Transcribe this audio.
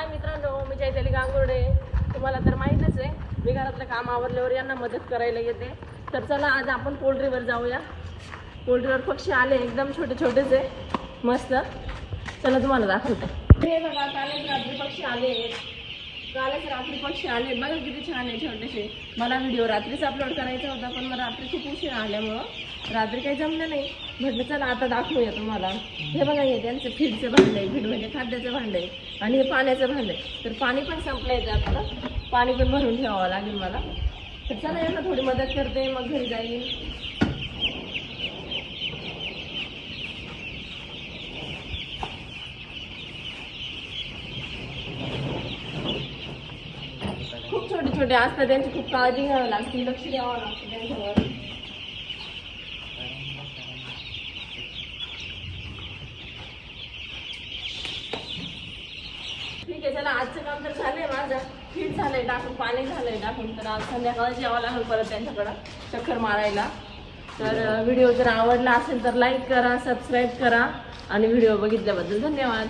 मित्रांनो, मी चैताली गांगुर्डे. तुम्हाला तर माहीतच आहे, मी घरातलं काम आवरल्यावर यांना मदत करायला येते. तर चला आज आपण पोल्ट्रीवर जाऊया. पोल्ट्रीवर पक्षी आले, एकदम छोटे छोटेच आहे, मस्त. चला तुम्हाला दाखवते. हे बघा, कालच रात्री पक्षी आले. बघा किती छान आहे, छोटेसे. मला व्हिडिओ रात्रीच अपलोड करायचा होता, पण मला रात्री खूप उशीर आल्यामुळं रात्री काही जमलं नाही. म्हटलं चला आता दाखवूया तुम्हाला. हे बघा, हे त्यांचं फीडचं भांडं आहे. फीड म्हणजे खाद्याचं भांडं आहे आणि हे पाण्याचं भांडं आहे. तर पाणी पण संपलं आहे आपलं, पाणी पण भरून ठेवावं लागेल मला. तर चला यांना थोडी मदत करते, मग घरी जाईल. खूप छोटे छोटे असतात, त्यांची खूप काळजी घ्यावी लागते, लक्ष द्यावं लागतं त्यांच्यावर. ठीक आहे, चला आजचं काम तर झालंय माझं. फीड झालंय टाकून, पाणी झालंय टाकून. तर आज संध्याकाळी यावं लागेल परत त्यांच्याकडं चक्कर मारायला. तर व्हिडिओ जर आवडला असेल तर लाईक करा, सबस्क्राईब करा आणि व्हिडिओ बघितल्याबद्दल धन्यवाद.